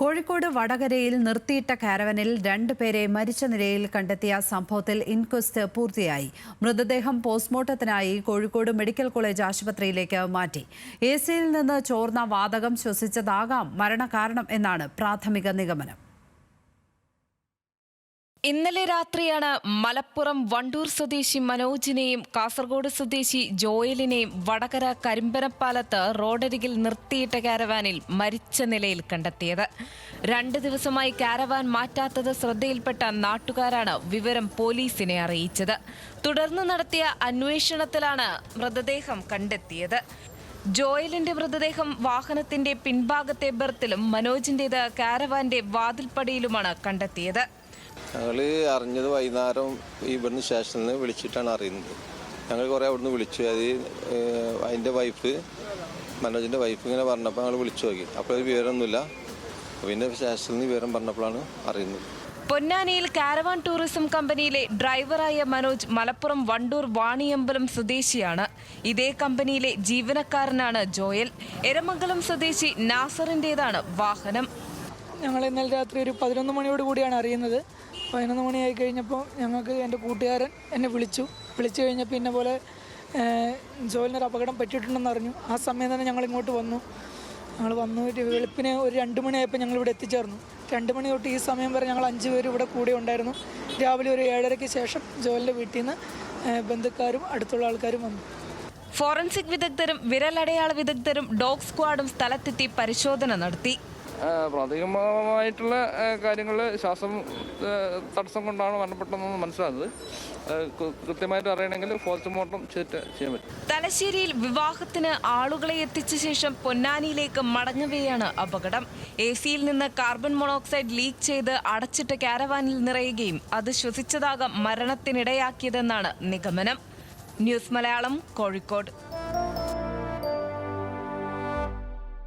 കോഴിക്കോട് വടകരയിൽ നിർത്തിയിട്ട കാരവനിൽ 2 പേരെ മരിച്ച നിലയിൽ കണ്ടെത്തിയ സംഭവത്തിൽ ഇൻക്വസ്റ്റ് പൂർത്തിയായി. മൃതദേഹം പോസ്റ്റ്മോർട്ടത്തിനായി കോഴിക്കോട് മെഡിക്കൽ കോളേജ് ആശുപത്രിയിലേക്ക് മാറ്റി. എസിയിൽ നിന്ന് ചോർന്ന വാതകം ശ്വസിച്ചതാകാം മരണകാരണം എന്നാണ് പ്രാഥമിക നിഗമനം. ഇന്നലെ രാത്രിയാണ് മലപ്പുറം വണ്ടൂർ സ്വദേശി മനോജിനെയും കാസർഗോഡ് സ്വദേശി ജോയലിനെയും വടകര കരിമ്പനപ്പാലത്ത് റോഡരികിൽ നിർത്തിയിട്ട കാരവാനിൽ മരിച്ച നിലയിൽ കണ്ടെത്തിയത്. 2 ദിവസമായി കാരവാൻ മാറ്റാത്തത് ശ്രദ്ധയിൽപ്പെട്ട നാട്ടുകാരാണ് വിവരം പോലീസിനെ അറിയിച്ചത്. തുടർന്ന് നടത്തിയ അന്വേഷണത്തിലാണ് മൃതദേഹം കണ്ടെത്തിയത്. ജോയലിന്റെ മൃതദേഹം വാഹനത്തിന്റെ പിൻഭാഗത്തെ ബെർത്തിലും മനോജിന്റേത് കാരവാന്റെ വാതിൽപ്പടിയിലുമാണ് കണ്ടെത്തിയത്. ഞങ്ങൾ അറിഞ്ഞത് വൈകുന്നേരം ഇവിടുന്ന് സ്റ്റേഷനിൽ നിന്ന് വിളിച്ചിട്ടാണ് അറിയുന്നത്. ഞങ്ങൾ കുറേ അവിടുന്ന് വിളിച്ചു. അതിൻ്റെ വൈഫ്, മനോജിൻ്റെ വൈഫ് ഇങ്ങനെ പറഞ്ഞപ്പോൾ ഞങ്ങൾ വിളിച്ചു നോക്കി. അപ്പോൾ വിവരമൊന്നുമില്ല. പിന്നെ സ്റ്റേഷനിൽ നിന്ന് വിവരം പറഞ്ഞപ്പോഴാണ് അറിയുന്നത്. പൊന്നാനിയിൽ കാരവാൻ ടൂറിസം കമ്പനിയിലെ ഡ്രൈവറായ മനോജ് മലപ്പുറം വണ്ടൂർ വാണിയമ്പലം സ്വദേശിയാണ്. ഇതേ കമ്പനിയിലെ ജീവനക്കാരനാണ് ജോയൽ. എരമംഗലം സ്വദേശി നാസറിൻ്റേതാണ് വാഹനം. ഞങ്ങൾ ഇന്നലെ രാത്രി ഒരു 11 മണിയോട് കൂടിയാണ് അറിയുന്നത്. 11 മണിയായി കഴിഞ്ഞപ്പോൾ ഞങ്ങൾക്ക് എൻ്റെ കൂട്ടുകാരൻ എന്നെ വിളിച്ചു കഴിഞ്ഞപ്പോൾ ഇന്ന പോലെ ജോലിനൊരു അപകടം പറ്റിയിട്ടുണ്ടെന്ന് അറിഞ്ഞു. ആ സമയം തന്നെ ഞങ്ങൾ ഇങ്ങോട്ട് വന്നു. ഞങ്ങൾ വെളുപ്പിന് ഒരു 2 മണിയായപ്പോൾ ഞങ്ങളിവിടെ എത്തിച്ചേർന്നു. 2 മണി തൊട്ട് ഈ സമയം വരെ ഞങ്ങൾ 5 പേര് ഇവിടെ കൂടെ ഉണ്ടായിരുന്നു. രാവിലെ ഒരു 7:30-ക്ക് ശേഷം ജോലിൻ്റെ വീട്ടിൽ നിന്ന് ബന്ധുക്കാരും അടുത്തുള്ള ആൾക്കാരും വന്നു. ഫോറൻസിക് വിദഗ്ധരും വിരലടയാള വിദഗ്ധരും ഡോഗ് സ്ക്വാഡും സ്ഥലത്തെത്തി പരിശോധന നടത്തി. പ്രാഥമികമായിട്ടുള്ള കാര്യങ്ങൾ ശ്വാസം തടസ്സം കൊണ്ടാണ് മരണപ്പെട്ടതെന്ന് മനസ്സിലാകുന്നത്. കൃത്യമായിട്ട് അറിയണമെങ്കിൽ പോസ്റ്റ്മോർട്ടം ചെയ്യാൻ പറ്റും. തലശ്ശേരിയിൽ വിവാഹത്തിന് ആളുകളെ എത്തിച്ച ശേഷം പൊന്നാനിയിലേക്ക് മടങ്ങവെയാണ് അപകടം. എസിയിൽ നിന്ന് കാർബൺ മോണോക്സൈഡ് ലീക്ക് ചെയ്ത് അടച്ചിട്ട കാരവാനിൽ നിറയുകയും അത് ശ്വസിച്ചതാകാം മരണത്തിനിടയാക്കിയതെന്നാണ് നിഗമനം. ന്യൂസ് മലയാളം, കോഴിക്കോട്.